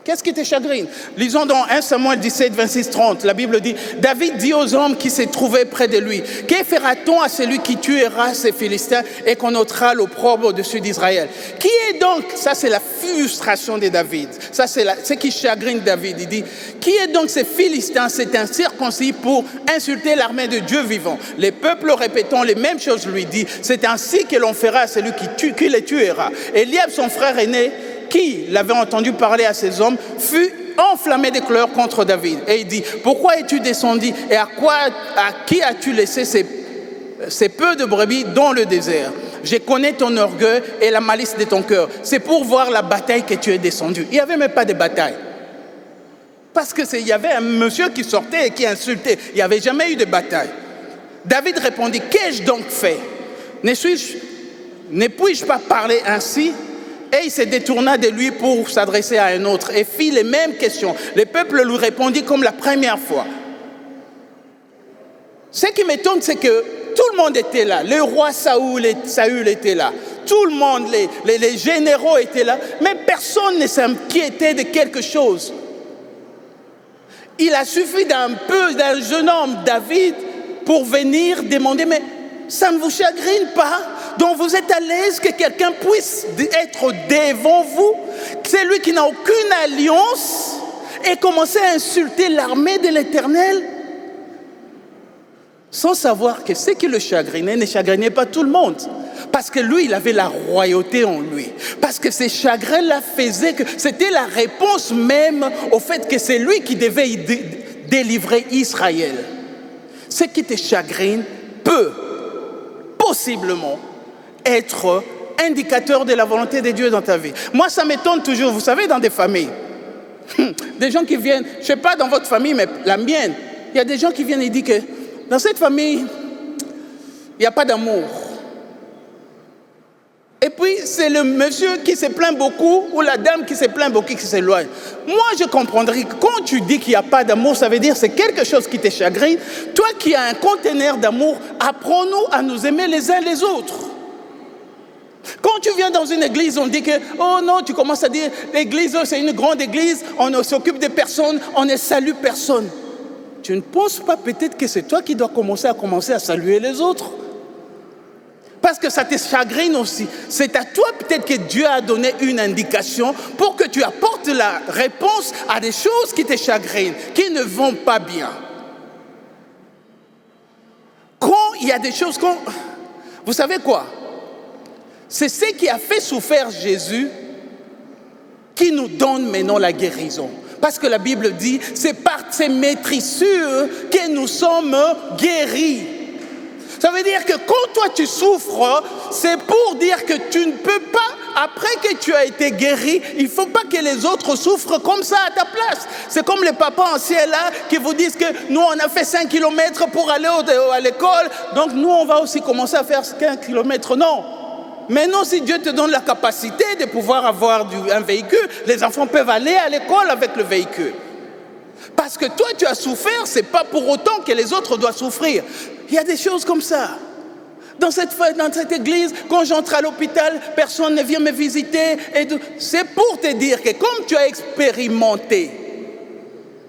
Qu'est-ce qui te chagrine? Lisons dans 1 Samuel 17, 26, 30. La Bible dit, David dit aux hommes qui se trouvaient près de lui, que fera-t-on à celui qui tuera ces Philistins et qu'on ôtera l'opprobre au-dessus d'Israël? Qui est donc, ça c'est la frustration de David, ça c'est ce qui chagrine David. Il dit, qui est donc ces Philistins, c'est incirconcis pour insulter l'armée de Dieu vivant? Les peuples répétant les mêmes choses lui dit, c'est ainsi que l'on fera à celui qui les tuera. Eliab, son frère aîné, qui l'avait entendu parler à ces hommes, fut enflammé de colère contre David. Et il dit, pourquoi es-tu descendu et à qui as-tu laissé ces peu de brebis dans le désert? Je connais ton orgueil et la malice de ton cœur. C'est pour voir la bataille que tu es descendu. Il n'y avait même pas de bataille. Parce qu'il y avait un monsieur qui sortait et qui insultait. Il n'y avait jamais eu de bataille. David répondit, qu'ai-je donc fait? Ne puis-je pas parler ainsi? Et il se détourna de lui pour s'adresser à un autre et fit les mêmes questions. Le peuple lui répondit comme la première fois. Ce qui m'étonne, c'est que tout le monde était là. Le roi Saül était là. Tout le monde, les généraux étaient là. Mais personne ne s'inquiétait de quelque chose. Il a suffi d'un jeune homme, David, pour venir demander, mais ça ne vous chagrine pas? Donc vous êtes à l'aise que quelqu'un puisse être devant vous, celui qui n'a aucune alliance, et commencer à insulter l'armée de l'Éternel, sans savoir que ce qui le chagrinait ne chagrinait pas tout le monde. Parce que lui, il avait la royauté en lui. Parce que ces chagrins-là faisaient que c'était la réponse même au fait que c'est lui qui devait délivrer Israël. Ce qui te chagrine peut possiblement être indicateur de la volonté de Dieu dans ta vie. Moi, ça m'étonne toujours, vous savez, dans des familles, des gens qui viennent, je ne sais pas dans votre famille, mais la mienne, il y a des gens qui viennent et disent que dans cette famille, il n'y a pas d'amour. Et puis, c'est le monsieur qui se plaint beaucoup ou la dame qui se plaint beaucoup qui s'éloigne. Moi, je comprendrais que quand tu dis qu'il n'y a pas d'amour, ça veut dire que c'est quelque chose qui te chagrine. Toi qui as un conteneur d'amour, apprends-nous à nous aimer les uns les autres. Quand tu viens dans une église, on dit que, oh non, tu commences à dire, l'église, c'est une grande église, on s'occupe des personnes, on ne salue personne. Tu ne penses pas peut-être que c'est toi qui dois commencer à saluer les autres? Parce que ça te chagrine aussi. C'est à toi peut-être que Dieu a donné une indication pour que tu apportes la réponse à des choses qui te chagrinent, qui ne vont pas bien. Quand il y a des choses, vous savez quoi? C'est ce qui a fait souffrir Jésus qui nous donne maintenant la guérison. Parce que la Bible dit, c'est par ces maîtrissures que nous sommes guéris. Ça veut dire que quand toi tu souffres, c'est pour dire que tu ne peux pas, après que tu as été guéri, il ne faut pas que les autres souffrent comme ça à ta place. C'est comme les papas anciens là qui vous disent que nous on a fait 5 km pour aller à l'école, donc nous on va aussi commencer à faire 15 km. Non. Maintenant, si Dieu te donne la capacité de pouvoir avoir un véhicule, les enfants peuvent aller à l'école avec le véhicule. Parce que toi, tu as souffert, ce n'est pas pour autant que les autres doivent souffrir. Il y a des choses comme ça. Dans cette église, quand j'entre à l'hôpital, personne ne vient me visiter. C'est pour te dire que comme tu as expérimenté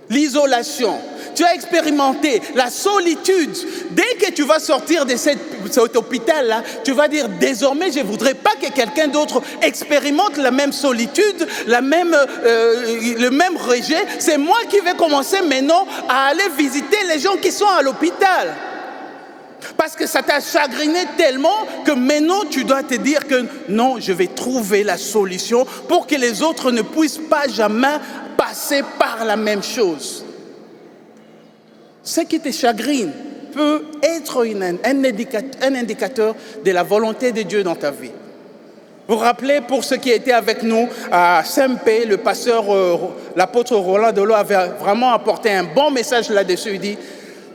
l'isolation, tu as expérimenté la solitude, dès que tu vas sortir de cet hôpital-là, tu vas dire désormais je ne voudrais pas que quelqu'un d'autre expérimente la même solitude, le même rejet. C'est moi qui vais commencer maintenant à aller visiter les gens qui sont à l'hôpital. Parce que ça t'a chagriné tellement que maintenant tu dois te dire que non, je vais trouver la solution pour que les autres ne puissent pas jamais passer par la même chose. Ce qui te chagrine peut être un indicateur de la volonté de Dieu dans ta vie. Vous vous rappelez, pour ceux qui étaient avec nous à Saint-Pé, le pasteur, l'apôtre Roland Delot avait vraiment apporté un bon message là-dessus. Il dit,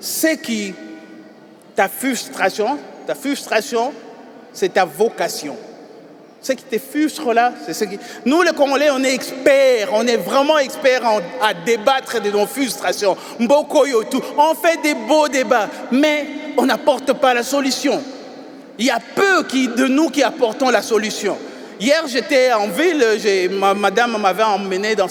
c'est qui ta frustration, c'est ta vocation. Ce qui te frustre là, c'est ce qui... Nous, les Congolais, on est experts, on est vraiment experts à débattre de nos frustrations. Mbokoyo, tout. On fait des beaux débats, mais on n'apporte pas la solution. Il y a peu de nous qui apportons la solution. Hier, j'étais en ville, madame m'avait emmené dans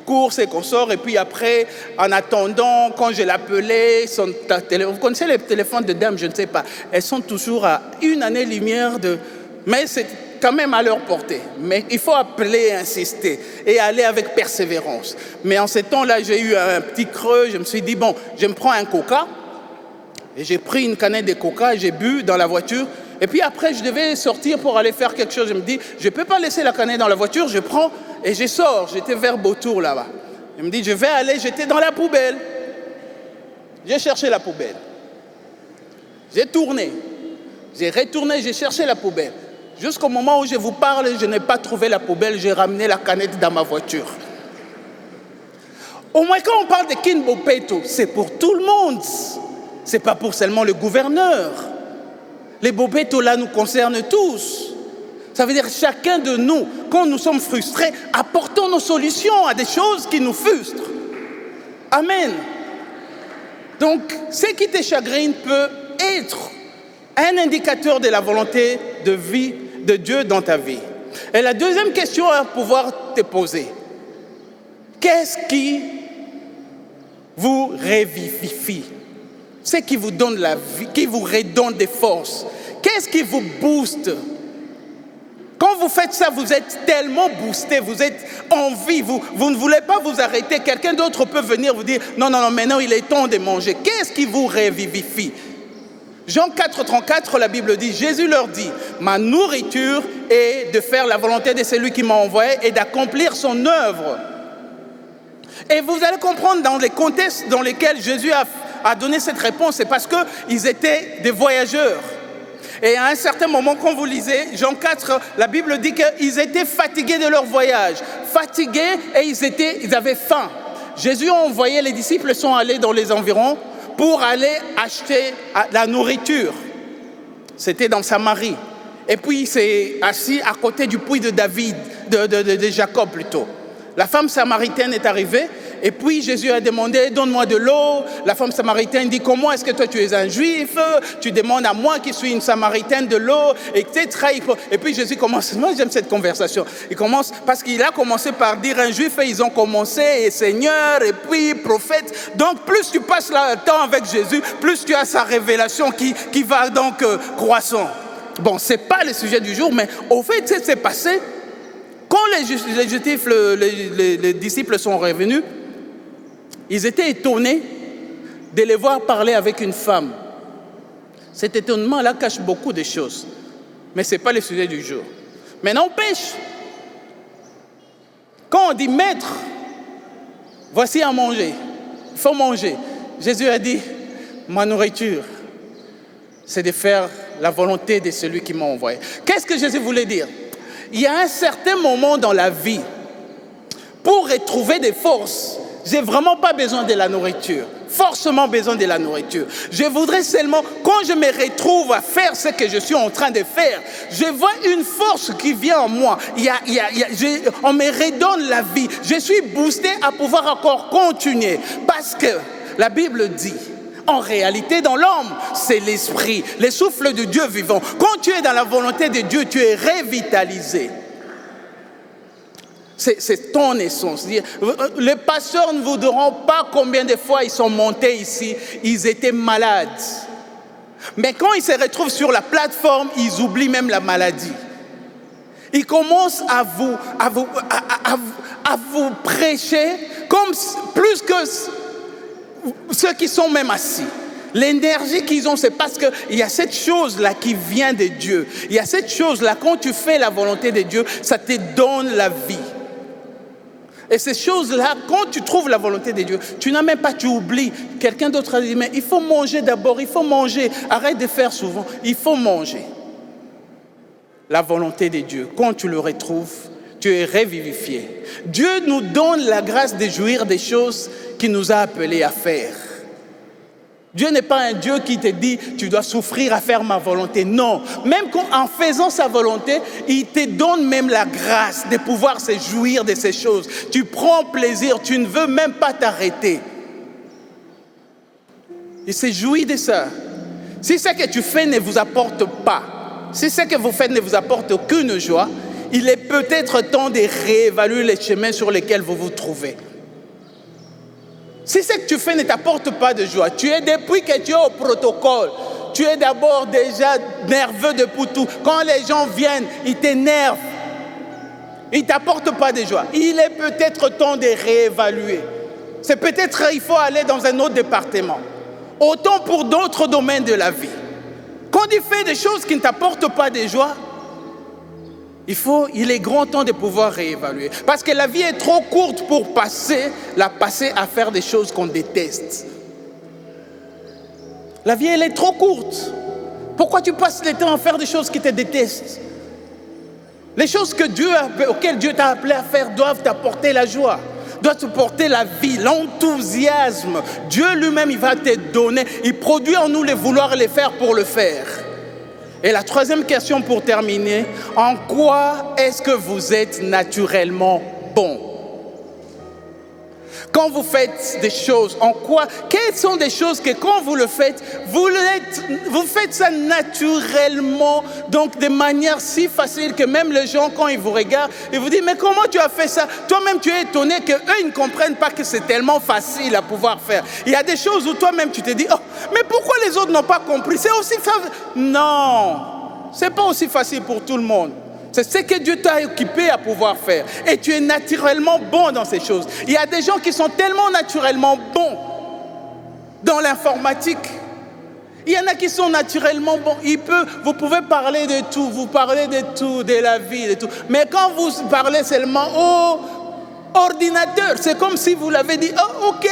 courses et qu'on sort. Et puis après, en attendant, quand je l'appelais, vous connaissez les téléphones de dames, je ne sais pas. Elles sont toujours à une année-lumière de... Mais c'est quand même à leur portée. Mais il faut appeler et insister et aller avec persévérance. Mais en ces temps-là, j'ai eu un petit creux. Je me suis dit, bon, je me prends un coca. Et j'ai pris une canette de coca, j'ai bu dans la voiture. Et puis après, je devais sortir pour aller faire quelque chose. Je me dis, je ne peux pas laisser la canette dans la voiture. Je prends et je sors. J'étais vers Beautour là-bas. Je me dis, je vais aller. J'étais dans la poubelle. J'ai cherché la poubelle. J'ai tourné. J'ai retourné, j'ai cherché la poubelle. Jusqu'au moment où je vous parle, je n'ai pas trouvé la poubelle. J'ai ramené la canette dans ma voiture. Au moins, quand on parle de King Bopeto, c'est pour tout le monde. Ce n'est pas pour seulement le gouverneur. Les Bopeto là nous concernent tous. Ça veut dire chacun de nous, quand nous sommes frustrés, apportons nos solutions à des choses qui nous frustrent. Amen. Donc, ce qui te chagrine peut être un indicateur de la volonté de vie de Dieu dans ta vie. Et la deuxième question à pouvoir te poser, qu'est-ce qui vous revivifie? Ce qui vous donne la vie, qui vous redonne des forces. Qu'est-ce qui vous booste? Quand vous faites ça, vous êtes tellement boosté, vous êtes en vie, vous ne voulez pas vous arrêter. Quelqu'un d'autre peut venir vous dire, non, maintenant il est temps de manger. Qu'est-ce qui vous revivifie? Jean 4,34, la Bible dit, Jésus leur dit, ma nourriture est de faire la volonté de celui qui m'a envoyé et d'accomplir son œuvre. Et vous allez comprendre dans les contextes dans lesquels Jésus a donné cette réponse, c'est parce qu'ils étaient des voyageurs. Et à un certain moment, quand vous lisez Jean 4, la Bible dit qu'ils étaient fatigués de leur voyage. Fatigués et ils avaient faim. Jésus a envoyé, les disciples sont allés dans les environs pour aller acheter la nourriture. C'était dans Samarie. Et puis il s'est assis à côté du puits de David, de Jacob plutôt. La femme samaritaine est arrivée et puis Jésus a demandé, donne-moi de l'eau. La femme samaritaine dit, comment est-ce que toi tu es un juif? Tu demandes à moi qui suis une samaritaine de l'eau, etc. Et puis Jésus commence, moi j'aime cette conversation. Il commence, parce qu'il a commencé par dire un juif et ils ont commencé, et Seigneur, et puis prophète. Donc plus tu passes le temps avec Jésus, plus tu as sa révélation qui va donc croissant. Bon, ce n'est pas le sujet du jour, mais au fait, c'est passé. Quand les disciples sont revenus, ils étaient étonnés de les voir parler avec une femme. Cet étonnement-là cache beaucoup de choses. Mais ce n'est pas le sujet du jour. Mais n'empêche, quand on dit maître, voici à manger, il faut manger. Jésus a dit, ma nourriture, c'est de faire la volonté de celui qui m'a envoyé. Qu'est-ce que Jésus voulait dire? Il y a un certain moment dans la vie, pour retrouver des forces, j'ai vraiment pas besoin de la nourriture, forcément besoin de la nourriture. Je voudrais seulement, quand je me retrouve à faire ce que je suis en train de faire, je vois une force qui vient en moi. On me redonne la vie. Je suis boosté à pouvoir encore continuer. Parce que la Bible dit, en réalité, dans l'homme, c'est l'esprit, le souffle de Dieu vivant. Quand tu es dans la volonté de Dieu, tu es revitalisé. C'est ton essence. Les pasteurs ne vous diront pas combien de fois ils sont montés ici, ils étaient malades. Mais quand ils se retrouvent sur la plateforme, ils oublient même la maladie. Ils commencent à vous prêcher comme plus que ceux qui sont même assis. L'énergie qu'ils ont, c'est parce qu'il y a cette chose-là qui vient de Dieu. Il y a cette chose-là, quand tu fais la volonté de Dieu, ça te donne la vie. Et ces choses-là, quand tu trouves la volonté de Dieu, tu n'as même pas, tu oublies. Quelqu'un d'autre a dit, mais il faut manger d'abord, il faut manger. Arrête de faire souvent, il faut manger. La volonté de Dieu, quand tu le retrouves, tu es revivifié. Dieu nous donne la grâce de jouir des choses qu'il nous a appelés à faire. Dieu n'est pas un Dieu qui te dit, tu dois souffrir à faire ma volonté. Non, même en faisant sa volonté, il te donne même la grâce de pouvoir se jouir de ces choses. Tu prends plaisir, tu ne veux même pas t'arrêter. Il se jouit de ça. Si ce que tu fais ne vous apporte pas, si ce que vous faites ne vous apporte aucune joie, il est peut-être temps de réévaluer les chemins sur lesquels vous vous trouvez. Si ce que tu fais ne t'apporte pas de joie, depuis que tu es au protocole, tu es d'abord déjà nerveux depuis tout. Quand les gens viennent, ils t'énervent. Ils ne t'apportent pas de joie. Il est peut-être temps de réévaluer. C'est peut-être qu'il faut aller dans un autre département. Autant pour d'autres domaines de la vie. Quand tu fais des choses qui ne t'apportent pas de joie, il est grand temps de pouvoir réévaluer. Parce que la vie est trop courte pour passer à faire des choses qu'on déteste. La vie, elle est trop courte. Pourquoi tu passes le temps à faire des choses qui te détestent? Les choses auxquelles Dieu t'a appelé à faire doivent t'apporter la joie, doivent t'apporter la vie, l'enthousiasme. Dieu lui-même, il va te donner. Il produit en nous le vouloir et le faire pour le faire. Et la troisième question pour terminer, en quoi est-ce que vous êtes naturellement bon? Quand vous faites des choses, quelles sont des choses que quand vous le faites, vous faites ça naturellement, donc de manière si facile que même les gens, quand ils vous regardent, ils vous disent, mais comment tu as fait ça? Toi-même, tu es étonné qu'eux, ils ne comprennent pas que c'est tellement facile à pouvoir faire. Il y a des choses où toi-même, tu te dis, oh, mais pourquoi les autres n'ont pas compris? C'est aussi facile. Non, ce n'est pas aussi facile pour tout le monde. C'est ce que Dieu t'a équipé à pouvoir faire. Et tu es naturellement bon dans ces choses. Il y a des gens qui sont tellement naturellement bons dans l'informatique. Il y en a qui sont naturellement bons. Vous pouvez parler de tout, de la vie, de tout. Mais quand vous parlez seulement au ordinateur, c'est comme si vous l'avez dit, oh ok,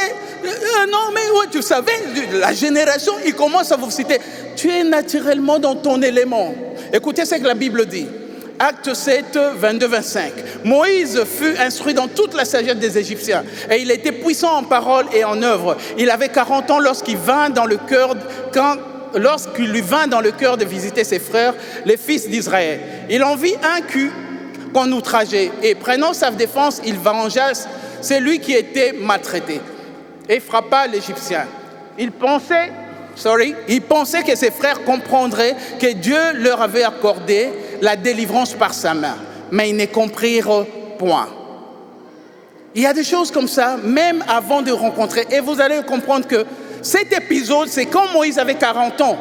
non mais ouais, tu savais, la génération, il commence à vous citer. Tu es naturellement dans ton élément. Écoutez ce que la Bible dit. Acte 7, 22-25. Moïse fut instruit dans toute la sagesse des Égyptiens et il était puissant en parole et en œuvre. Il avait 40 ans lorsqu'il lui vint dans le cœur de visiter ses frères, les fils d'Israël. Il en vit un qu'on outrageait et prenant sa défense, il vengea celui qui était maltraité et frappa l'Égyptien. Il pensait que ses frères comprendraient que Dieu leur avait accordé la délivrance par sa main, mais ils ne comprirent point. Il y a des choses comme ça, même avant de rencontrer. Et vous allez comprendre que cet épisode, c'est quand Moïse avait 40 ans.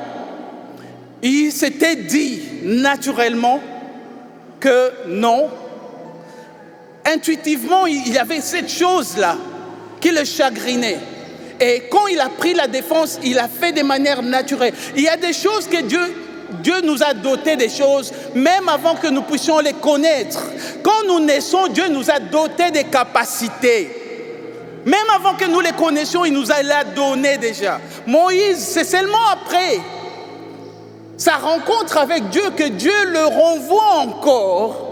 Il s'était dit naturellement que non. Intuitivement, il y avait cette chose-là qui le chagrinait. Et quand il a pris la défense, il a fait de manière naturelle. Il y a des choses que Dieu nous a doté des choses, même avant que nous puissions les connaître. Quand nous naissons, Dieu nous a doté des capacités. Même avant que nous les connaissions, il nous a donné déjà. Moïse, c'est seulement après sa rencontre avec Dieu que Dieu le renvoie encore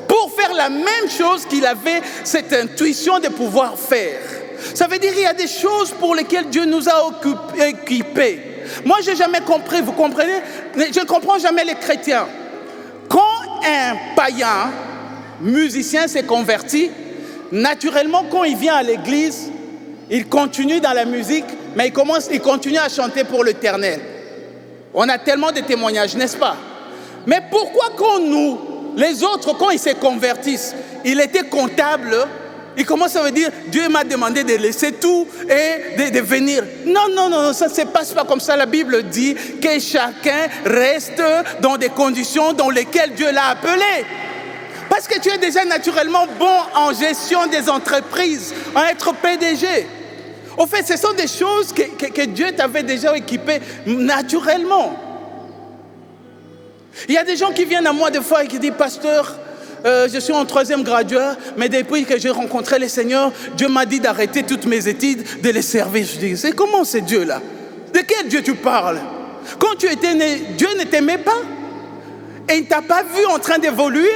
pour faire la même chose qu'il avait cette intuition de pouvoir faire. Ça veut dire qu'il y a des choses pour lesquelles Dieu nous a équipés. Moi, je n'ai jamais compris, vous comprenez? Je ne comprends jamais les chrétiens. Quand un païen, musicien, s'est converti, naturellement, quand il vient à l'église, il continue dans la musique, mais il continue à chanter pour l'Éternel. On a tellement de témoignages, n'est-ce pas? Mais pourquoi quand les autres, quand ils se convertissent, il était comptable, il commence à me dire, Dieu m'a demandé de laisser tout et de venir. Non, ça ne se passe pas comme ça. La Bible dit que chacun reste dans des conditions dans lesquelles Dieu l'a appelé. Parce que tu es déjà naturellement bon en gestion des entreprises, en être PDG. Au fait, ce sont des choses que Dieu t'avait déjà équipées naturellement. Il y a des gens qui viennent à moi des fois et qui disent, pasteur, je suis en 3e graduat, mais depuis que j'ai rencontré le Seigneur, Dieu m'a dit d'arrêter toutes mes études, de les servir. Je dis, c'est comment ce Dieu-là? De quel Dieu tu parles? Quand tu étais né, Dieu ne t'aimait pas. Et il ne t'a pas vu en train d'évoluer.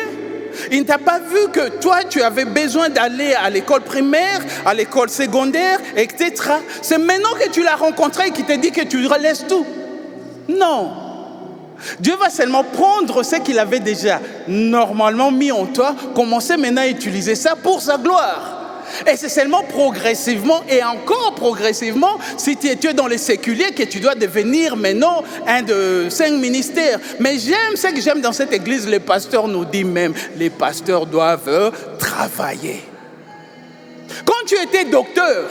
Il ne t'a pas vu que toi, tu avais besoin d'aller à l'école primaire, à l'école secondaire, etc. C'est maintenant que tu l'as rencontré et qu'il te dit que tu laisses tout. Non. Dieu va seulement prendre ce qu'il avait déjà normalement mis en toi, commencer maintenant à utiliser ça pour sa gloire. Et c'est seulement progressivement et encore progressivement, si tu es dans les séculiers, que tu dois devenir maintenant un de 5 ministères. Mais ce que j'aime dans cette église, les pasteurs nous disent même, les pasteurs doivent travailler. Quand tu étais docteur,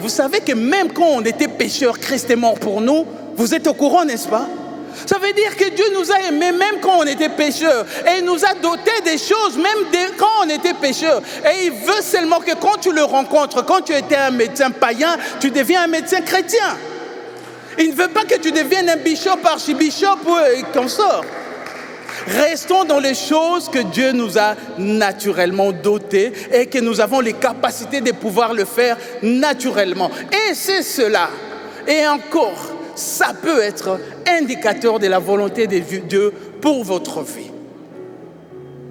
Vous savez que même quand on était pécheurs, Christ est mort pour nous. Vous êtes au courant, n'est-ce pas? Ça veut dire que Dieu nous a aimés même quand on était pécheurs. Et il nous a dotés des choses même quand on était pécheurs. Et il veut seulement que quand tu le rencontres, quand tu étais un médecin païen, tu deviens un médecin chrétien. Il ne veut pas que tu deviennes un bishop, archibishop ou consort. Restons dans les choses que Dieu nous a naturellement dotées et que nous avons les capacités de pouvoir le faire naturellement. Et c'est cela. Et encore, ça peut être indicateur de la volonté de Dieu pour votre vie.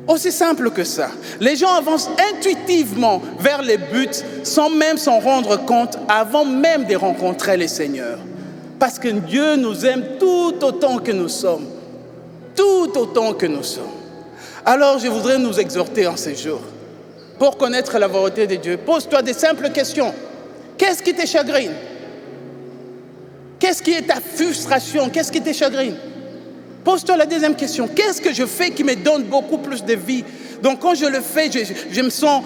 Aussi simple que ça. Les gens avancent intuitivement vers les buts sans même s'en rendre compte avant même de rencontrer le Seigneur. Parce que Dieu nous aime tout autant que nous sommes. Tout autant que nous sommes. Alors je voudrais nous exhorter en ces jours. Pour connaître la volonté de Dieu, pose-toi des simples questions. Qu'est-ce qui te chagrine? Qu'est-ce qui est ta frustration? Qu'est-ce qui te chagrine? Pose-toi la deuxième question. Qu'est-ce que je fais qui me donne beaucoup plus de vie? Donc quand je le fais, je me sens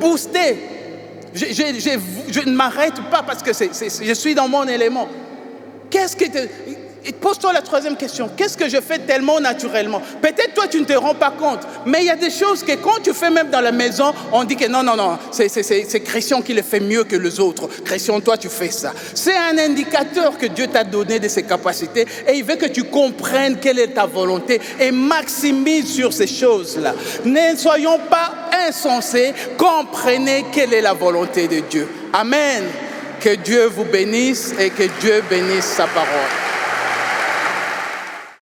boosté. Je ne m'arrête pas parce que je suis dans mon élément. Pose-toi la troisième question. Qu'est-ce que je fais tellement naturellement? Peut-être toi, tu ne te rends pas compte. Mais il y a des choses que quand tu fais même dans la maison, on dit que non, c'est Christian qui le fait mieux que les autres. Christian, toi, tu fais ça. C'est un indicateur que Dieu t'a donné de ses capacités et il veut que tu comprennes quelle est ta volonté et maximise sur ces choses-là. Ne soyons pas insensés. Comprenez quelle est la volonté de Dieu. Amen. Que Dieu vous bénisse et que Dieu bénisse sa parole.